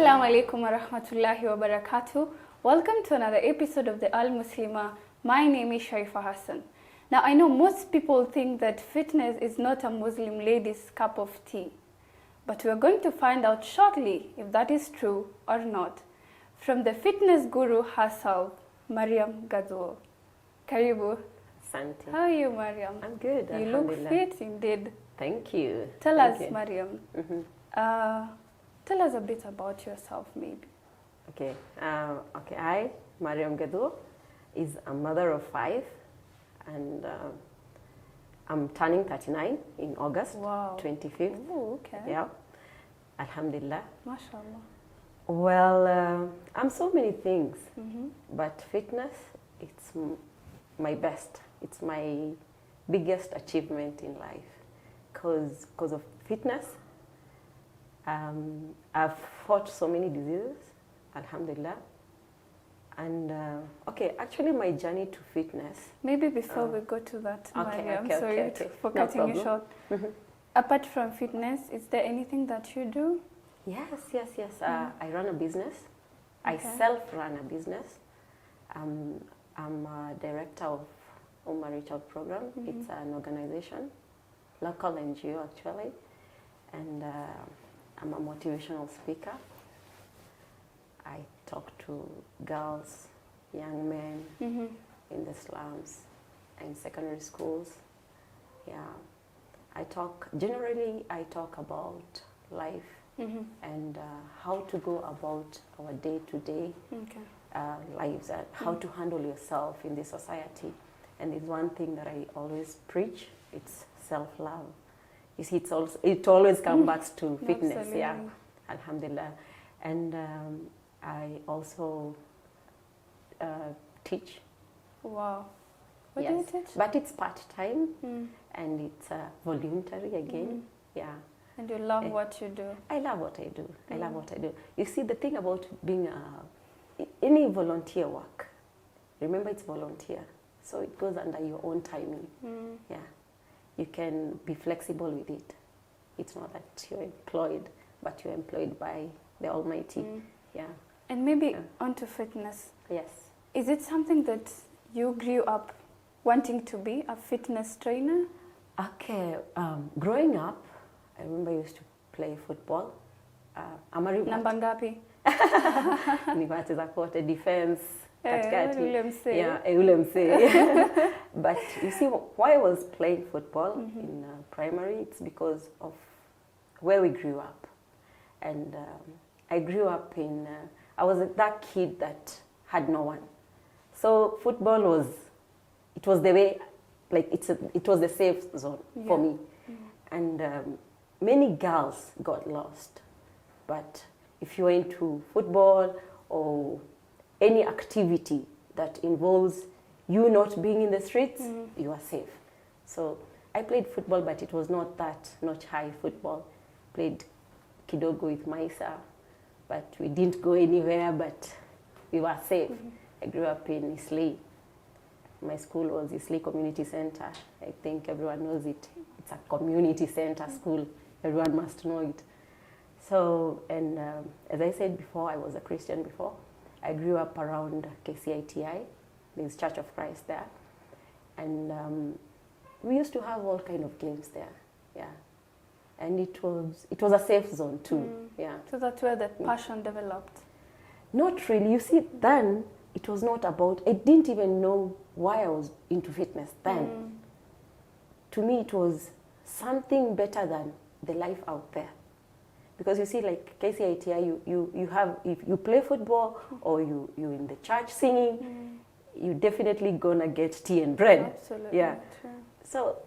Assalamu alaikum wa rahmatullahi wa barakatuh. Welcome to another episode of the AL-MUSLIMAH. My name is Sharifa Hassan. Now I know most people think that fitness is not a Muslim lady's cup of tea. But we are going to find out shortly if that is true or not. From the fitness guru herself, Mariam Gadwo. Karibu. Asante. How are you, Mariam? I'm good. You look fit indeed. Thank you. Tell Thank us, you. Mariam. Tell us a bit about yourself, maybe. Okay. I, Mariam Gadwo, is a mother of 5, and I'm turning 39 in August. Wow. 25th. Oh, okay. Yeah. Alhamdulillah. MashaAllah. Well, I'm so many things, but fitness, it's my best. It's my biggest achievement in life, because of fitness. I've fought so many diseases, alhamdulillah. And actually my journey to fitness. Maybe before we go to that, Mariam, sorry for No cutting you short. Apart from fitness, is there anything that you do? Yes. I run a business. Okay. I self-run a business. I'm a director of Reach Out program. It's an organization, local NGO actually, and I'm a motivational speaker. I talk to girls, young men in the slums and secondary schools. Yeah, I talk about life and how to go about our day-to-day lives, how to handle yourself in this society. And there's one thing that I always preach, it's self-love. You see, it always comes back to fitness. Absolutely. Yeah, alhamdulillah. And I also teach. Wow. What yes. do you teach? But it's part-time and it's voluntary again. Yeah. And you love what you do. I love what I do. I love what I do. You see, the thing about being any volunteer work, remember it's volunteer. So it goes under your own timing. Yeah. You can be flexible with it. It's not that you're employed, but you're employed by the Almighty. Yeah. And maybe onto fitness. Yes. Is it something that you grew up wanting to be, a fitness trainer? Okay. Growing up, I remember I used to play football. I'm a Namba ngapi? Nipacheza kote, defense. Yeah, But you see, why I was playing football in primary, it's because of where we grew up. And I grew up I was that kid that had no one. So football was the way, like it was the safe zone for me. And many girls got lost. But if you were into football or any activity that involves you not being in the streets, you are safe. So I played football, but it was not that notch high football. Played kidogo with Maisa, but we didn't go anywhere, but we were safe. I grew up in Isli. My school was Isli Community Center. I think everyone knows it. It's a community center school. Everyone must know it. So, and as I said before, I was a Christian before. I grew up around KCITI, there's Church of Christ there. And we used to have all kind of games there, yeah. And it was a safe zone too, yeah. So that's where the passion developed? Not really. You see, then it was not about, I didn't even know why I was into fitness then. To me, it was something better than the life out there. Because you see, like KCITI, you have, if you play football or you in the church singing, you definitely gonna get tea and bread. Absolutely. Yeah. True. So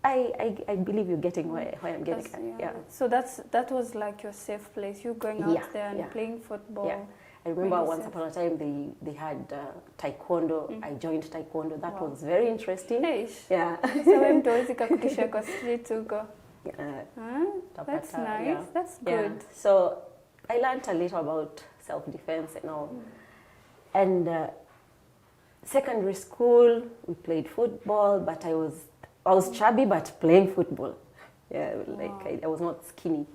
I believe you're getting where I'm getting at. Yeah. So that was like your safe place. You going out there and playing football. Yeah. I remember once upon a time they had taekwondo. I joined taekwondo. That was very interesting. Yeah. So when dozi kwa street huko. That's nice. Yeah. That's good. Yeah. So I learned a little about self-defense and all. And secondary school, we played football, but I was chubby, but playing football. Yeah, like I was not skinny.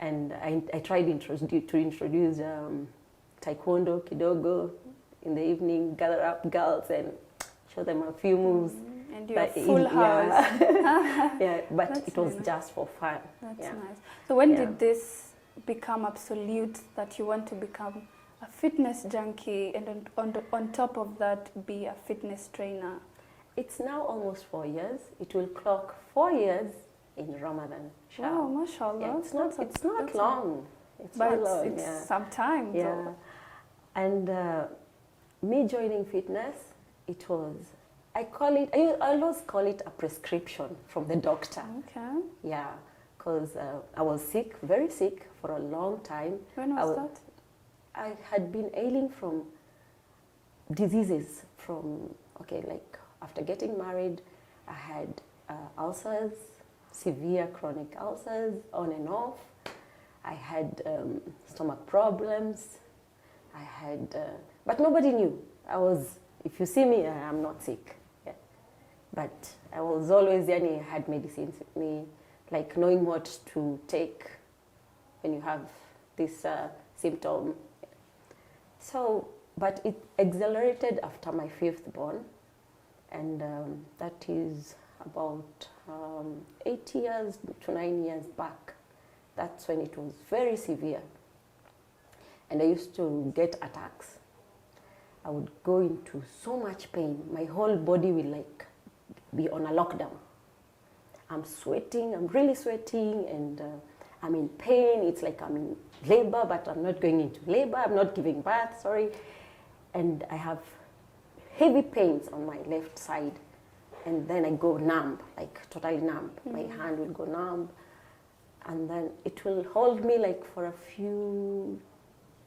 And I tried to introduce taekwondo, kidogo in the evening, gather up girls and show them a few moves. And you're full house. Yeah, but That's it was nice. just for fun. That's Yeah. nice. So when did this become absolute that you want to become a fitness junkie and on top of that be a fitness trainer? It's now almost 4 years. It will clock 4 years in Ramadan. Oh, mashallah. Yeah, it's not that's long. It's but not long. it's Yeah. some time Yeah. though. And me joining fitness, it was, I always call it a prescription from the doctor. Okay. Yeah, because I was sick, very sick for a long time. When was that? I had been ailing from diseases from, like after getting married, I had ulcers, severe chronic ulcers on and off. I had stomach problems. I had, but nobody knew. If you see me, I'm not sick. Yeah. But I was always, had medicines with me, like knowing what to take when you have this symptom. So, but it accelerated after my 5th born, and that is about 8 years to 9 years back. That's when it was very severe. And I used to get attacks. I would go into so much pain. My whole body will be on a lockdown. I'm sweating, I'm really sweating, and I'm in pain. It's like I'm in labor, but I'm not going into labor. I'm not giving birth, sorry. And I have heavy pains on my left side. And then I go numb, like totally numb. My hand will go numb. And then it will hold me for a few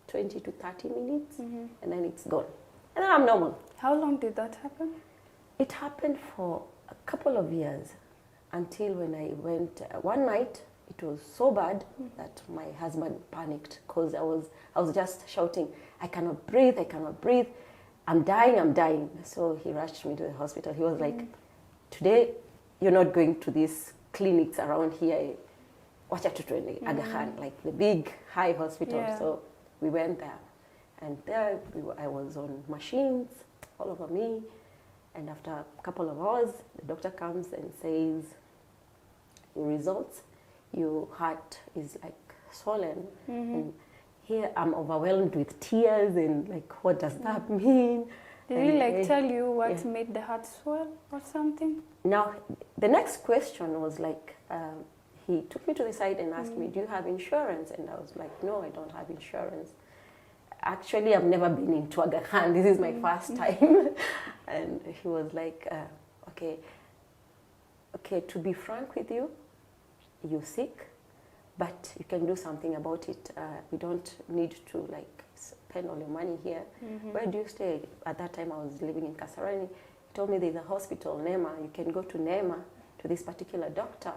20 to 30 minutes, and then it's gone. And then I'm normal. How long did that happen? It happened for a couple of years until when I went, one night, it was so bad that my husband panicked because I was just shouting, I cannot breathe, I'm dying. So he rushed me to the hospital. He was like, today you're not going to these clinics around here, Wacha Tutwende, Aga Khan, like the big high hospital. Yeah. So we went there, and there I was on machines all over me, and after a couple of hours, the doctor comes and says, your results, your heart is swollen, and here I'm overwhelmed with tears, and what does that mean? Did he tell you what made the heart swell or something? Now, the next question was he took me to the side and asked me, do you have insurance? And I was like, no, I don't have insurance. Actually, I've never been into Aga Khan. This is my first time. And he was like, okay, to be frank with you, you're sick, but you can do something about it. We don't need to spend all your money here. Where do you stay? At that time, I was living in Kasarani. He told me there's a hospital, Nema. You can go to Nema, to this particular doctor,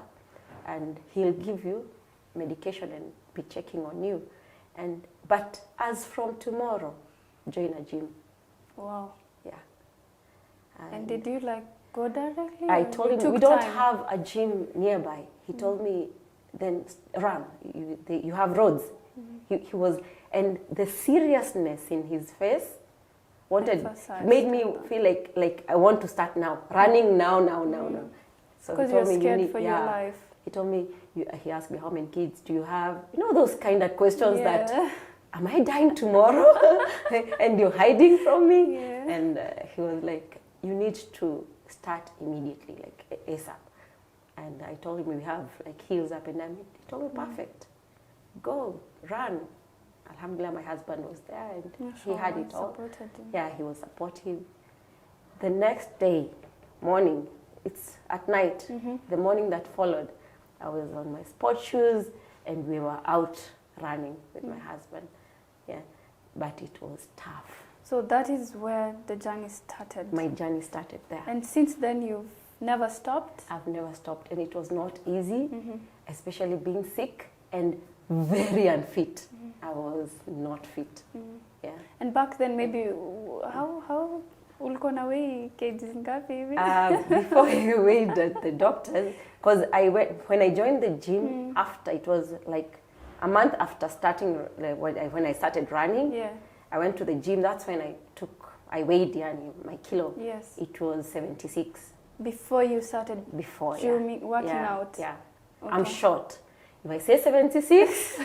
and he'll give you medication and be checking on you. But as from tomorrow, join a gym. Wow. Yeah. And did you go directly? I told him we don't have a gym nearby. He told me, then run. You have roads. He was, and the seriousness in his face made me feel like I want to start now, running now. So because you're scared for your life. He told me, he asked me, how many kids do you have? Those kind of questions that, am I dying tomorrow? And you're hiding from me? Yeah. And he was like, you need to start immediately, ASAP. And I told him we have heels up and down. He told me, perfect. Go, run. Alhamdulillah, my husband was there and he had it all. Yeah, he was supportive. The next day, morning, it's at night, the morning that followed, I was on my sports shoes and we were out running with my husband. Yeah, but it was tough. So that is where the journey started. My journey started there. And since then you've never stopped? I've never stopped, and it was not easy, especially being sick and very unfit. I was not fit. Yeah. And back then maybe how ulikuwa na weigh kgs ngapi hivi? Before I weighed at the doctors, because when I joined the gym after, it was a month after starting, when I started running, Yeah. I went to the gym. That's when I weighed my kilo. Yes. It was 76. Before you started Before, working out. Yeah. Okay. I'm short. If I say 76,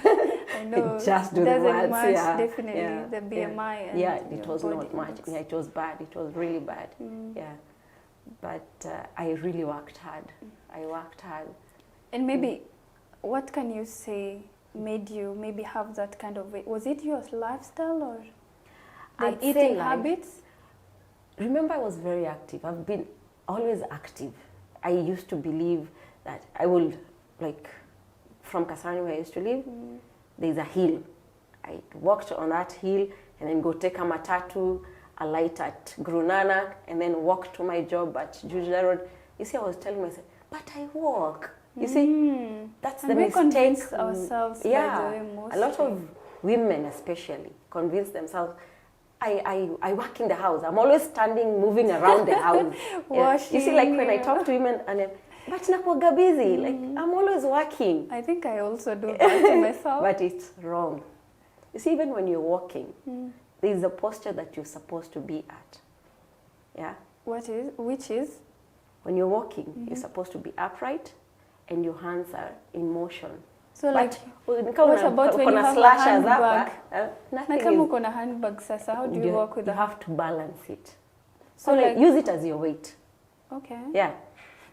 I know. just do the doesn't maths. match Yeah. definitely Yeah. the BMI. And yeah, it was body not much. index. Yeah, it was bad. It was really bad. Yeah. But I really worked hard. I worked hard. And maybe, what can you say made you maybe have that kind of weight? Was it your lifestyle or the I'd say eating like- habits? Remember, I was very active. I've been always active. I used to believe that I would, like, from Kasarani where I used to live, there's a hill. I walked on that hill and then go take a matatu, alight at Grunana, and then walk to my job at Juja Road. You see, I was telling myself, but I walk. You see, that's And the we mistake. convince ourselves, by Yeah, the way, most a lot time. of women especially convince themselves, I work in the house. I'm always standing, moving around the house. Yeah. You see, like when I talk to women, and then, but nakuwaga busy. Like, I'm always working. I think I also do that to myself. But it's wrong. You see, even when you're walking, there is a posture that you're supposed to be at. Yeah? Which is? When you're walking, you're supposed to be upright and your hands are in motion. So like, what about when you have a handbag? Na nothing kama is, uko na handbag sasa, how do you walk with you that? have to balance it. So like, use it as your weight. okay. Yeah.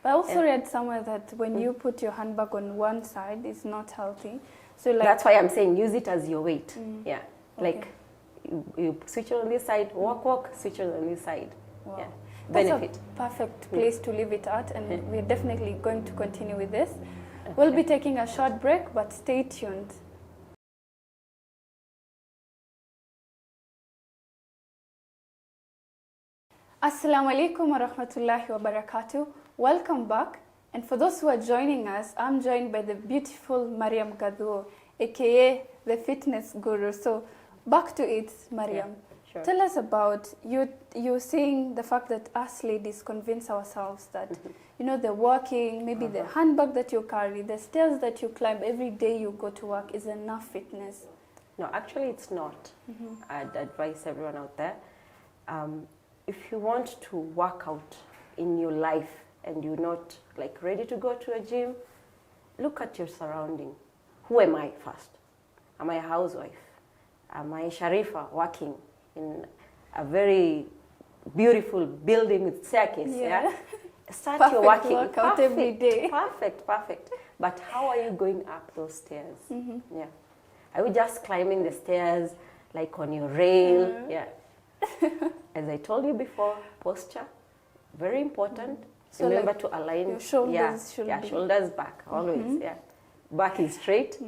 But I also read somewhere that when you put your handbag on one side, it's not healthy. So like, That's why I'm saying use it as your weight. Yeah. Okay. Like you switch it on this side, walk, switch it on this side. wow. Yeah. That's Benefit. a perfect place to leave it at, and we're definitely going to continue with this. We'll be taking a short break, but stay tuned. Assalamu alaikum wa rahmatullahi wa barakatuh. Welcome back. And for those who are joining us, I'm joined by the beautiful Mariam Gadou, aka the fitness guru. So back to it, Mariam. Yeah, sure. Tell us about you saying the fact that us ladies convince ourselves that you know the walking, maybe the handbag that you carry, the stairs that you climb every day you go to work is enough fitness. No, actually it's not. I'd advise everyone out there. If you want to work out in your life and you're not like ready to go to a gym, look at your surrounding. Who am I first? Am I a housewife? Am I Sharifa working in a very beautiful building with staircase? Yeah. Start your Perfect working. workout every day. Perfect. But how are you going up those stairs? Yeah. Are you just climbing the stairs like on your rail? Yeah. As I told you before, posture, very important. So remember like to align your shoulders should be... shoulders back always. Yeah, back is straight,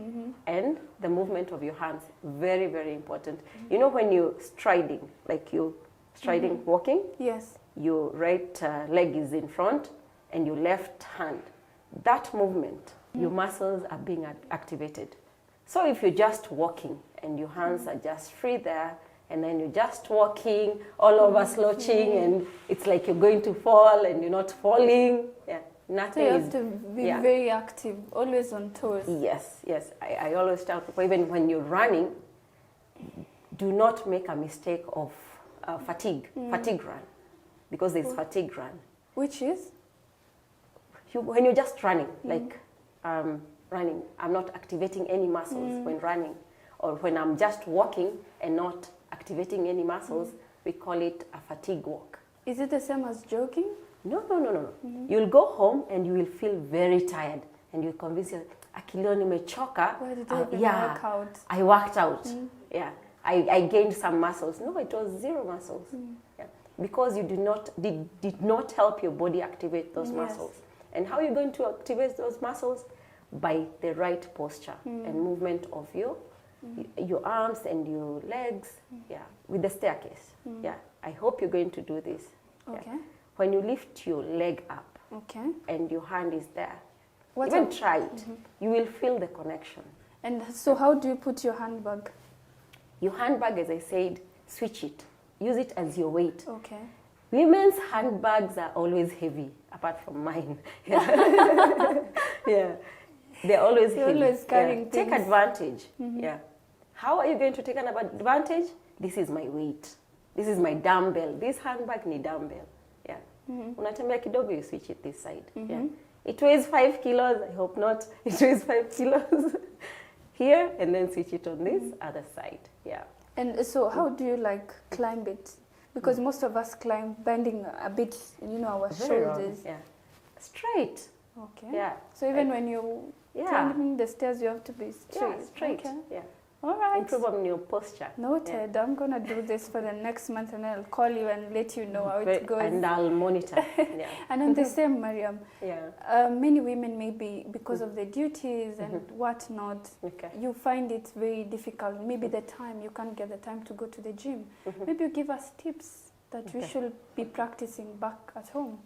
and the movement of your hands, very, very important. You know when you're striding, like you striding, walking, Yes. your right leg is in front and your left hand, that movement, your muscles are being activated. So if you're just walking and your hands are just free there, and then you're just walking all over slouching, and it's like you're going to fall and you're not falling. Yeah, nothing. So you have to be very active, always on toes. Yes. I always tell people, even when you're running, do not make a mistake of fatigue run, because there's fatigue run. Which is? When you're just running, like running, I'm not activating any muscles when running, or when I'm just walking and not activating any muscles, we call it a fatigue walk. Is it the same as jogging? No. You'll go home and you will feel very tired, and you'll convince yourself, akilio nimechoka. Why did I even work out? I worked out. Yeah, I gained some muscles. No, it was zero muscles. Yeah. Because you did not help your body activate those muscles. And how are you going to activate those muscles? By the right posture and movement of your arms and your legs, with the staircase. Yeah, I hope you're going to do this. Okay. Yeah. When you lift your leg up, and your hand is there, even try it. You will feel the connection. And so, how do you put your handbag? Your handbag, as I said, switch it. Use it as your weight. Okay. Women's handbags are always heavy, apart from mine. Yeah. They're always You're always carrying Take things. advantage. Yeah. How are you going to take an advantage? This is my weight. This is my dumbbell. This handbag ni dumbbell. Yeah. Unatembea kidogo, you switch it this side. Yeah. It weighs 5 kilos. I hope not. It weighs 5 kilos here, and then switch it on this other side. Yeah. And so how do you like climb it? Because most of us climb bending a bit, our Very wrong. shoulders. Yeah. Straight. Okay. Yeah. So even when you climbing the stairs, you have to be straight. Yeah, straight. Okay. Yeah. All right. Improve on your posture. Noted. I'm gonna do this for the next month, and I'll call you and let you know how it goes. And I'll monitor. Yeah. And on the same, Mariam, Yeah. many women maybe because of the duties and whatnot, you find it very difficult. Maybe the time you can't get the time to go to the gym. Maybe you give us tips that we should be practicing back at home.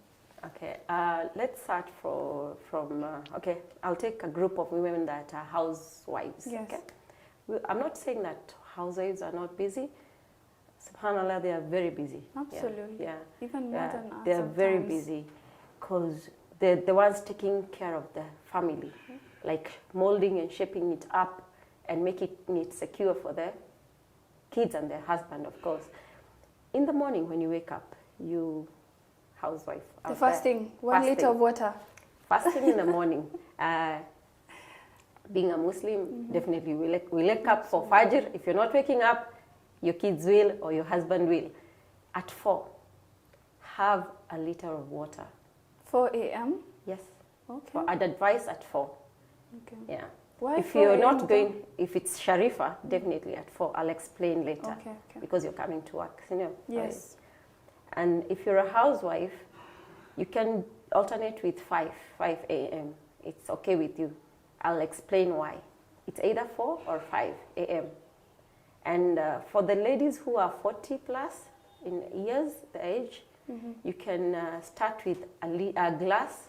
Okay, let's start from I'll take a group of women that are housewives. Yes. Okay? I'm not saying that housewives are not busy. SubhanAllah, they are very busy. Absolutely. Yeah. Even more than us. They are very busy because they're the ones taking care of the family, like molding and shaping it up and making it secure for their kids and their husband, of course. In the morning when you wake up, you housewife. The first thing, 1 liter of water. Fasting in the morning. Being a Muslim, definitely we wake up for Fajr. If you're not waking up, your kids will or your husband will. At 4, have a liter of water. 4 a.m.? Yes. Okay. I'd advise at 4. Okay. Yeah. Why if 4 you're a.m. not going, if it's Sharifa, definitely at 4. I'll explain later. Okay. Because you're coming to work, Yes. And if you're a housewife, you can alternate with 5 a.m. It's okay with you. I'll explain why. It's either 4 or 5 a.m. And for the ladies who are 40 plus in years, the age, you can start with a glass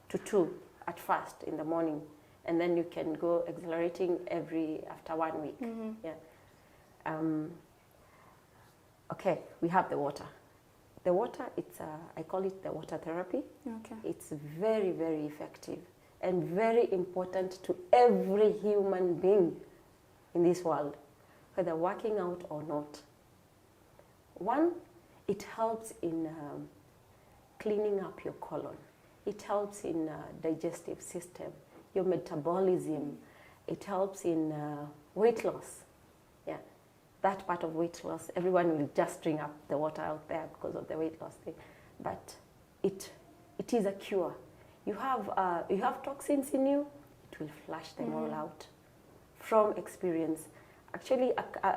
to 2 at first in the morning. And then you can go accelerating after 1 week. Yeah. Okay, we have the water. The water, I call it the water therapy. Okay. It's very, very effective and very important to every human being in this world, whether working out or not. One, it helps in cleaning up your colon. It helps in digestive system, your metabolism. It helps in weight loss. Yeah, that part of weight loss, everyone will just drink up the water out there because of the weight loss thing. But it is a cure. You have toxins in you, it will flush them all out from experience. Actually,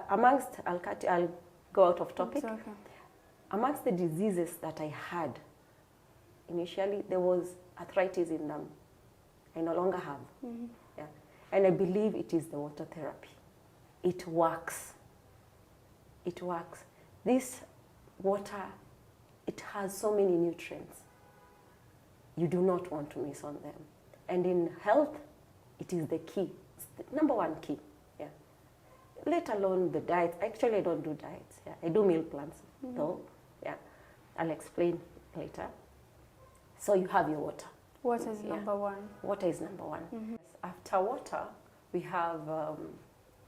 amongst, I'll go out of topic. Okay. Amongst the diseases that I had, initially there was arthritis in them. I no longer have. Yeah. And I believe it is the water therapy. It works. It works. This water, it has so many nutrients. You do not want to miss on them. And in health, it is the key. It's the number one key. Yeah. Let alone the diet. Actually, I don't do diets. Yeah. I do meal plans, though. Yeah. I'll explain later. So you have your water. Water is number one. Water is number one. After water, we have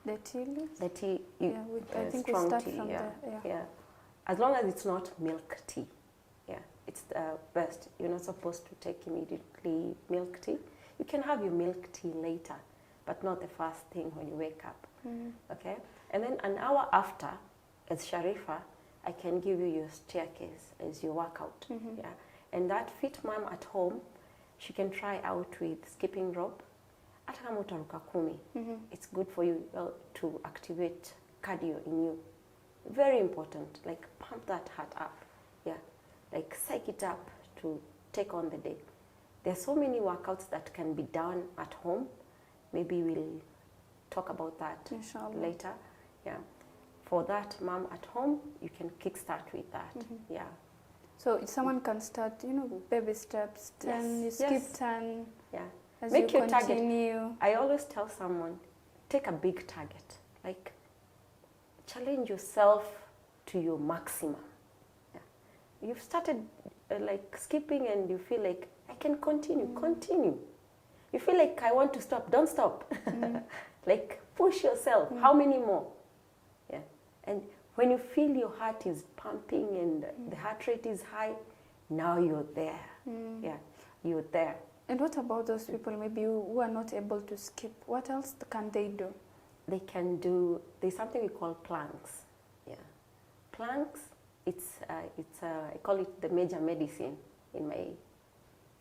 the tea leaves? the tea. I think we strong start tea. from Yeah. there. Yeah. As long as it's not milk tea. Yeah. It's the best. You're not supposed to take immediately milk tea. You can have your milk tea later, but not the first thing when you wake up. Okay? And then an hour after, as Sharifa, I can give you your staircase as your workout. Yeah. And that fit mom at home, she can try out with skipping rope. Hata kama utaruka 10, it's good for you to activate cardio in you. Very important. Like pump that heart up. Yeah. Like psych it up to take on the day. There are so many workouts that can be done at home. Maybe we'll talk about that Inshallah. later. Yeah. For that, mom at home, you can kickstart with that. Yeah. So someone can start, baby steps, 10, you skip 10. Yeah. As Make you your continue. target. I always tell someone, take a big target. Like, challenge yourself to your maximum. Yeah. You've started like skipping and you feel like, I can continue. Continue. you feel like I want to stop, don't stop. Like push yourself. How many more? Yeah. And when you feel your heart is pumping and the heart rate is high, now you're there. Yeah, you're there. And what about those people maybe who are not able to skip? What else can they do? They can do, there's something we call planks. Yeah. Planks, I call it the major medicine in my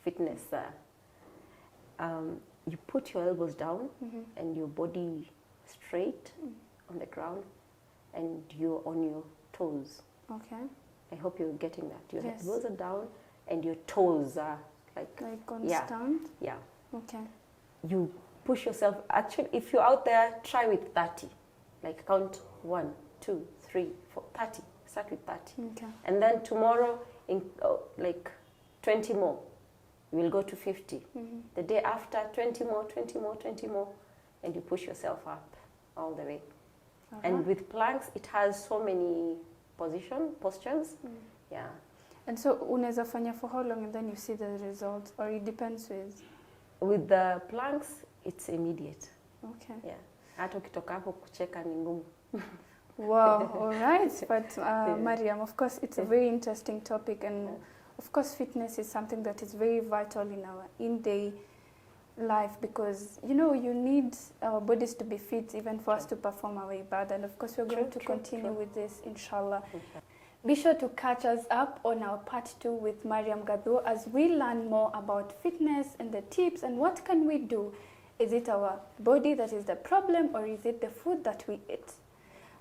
fitness. You put your elbows down and your body straight on the ground and you're on your toes. Okay. I hope you're getting that. Your Yes. elbows are down and your toes are like constant? Yeah. Okay. You push yourself. Actually, if you're out there, try with 30. Like count 1, 2, 3, 4, 30. Start with 30. Okay. And then tomorrow, like 20 more. You will go to 50. The day after, 20 more, 20 more, 20 more. And you push yourself up all the way. And with planks, it has so many postures. Yeah. And so unaweza fanya for how long and then you see the results, or it depends with? With the planks, it's immediate. Okay. Yeah. Hata ukitoka hapo kucheka ni ngumu. Wow, all right. But Mariam, of course, it's a very interesting topic, and of course, fitness is something that is very vital in our in-day life, because you know you need our bodies to be fit even for us to perform our ibadah. And of course, we're going to continue with this, inshallah. Be sure to catch us up on our part 2 with Mariam Gadou as we learn more about fitness and the tips and what can we do. Is it our body that is the problem, or is it the food that we eat?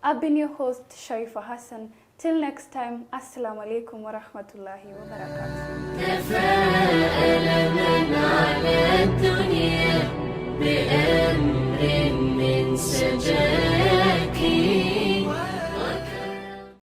I've been your host, Sharifa Hassan. Till next time, Assalamu alaikum wa rahmatullahi wa barakatuh.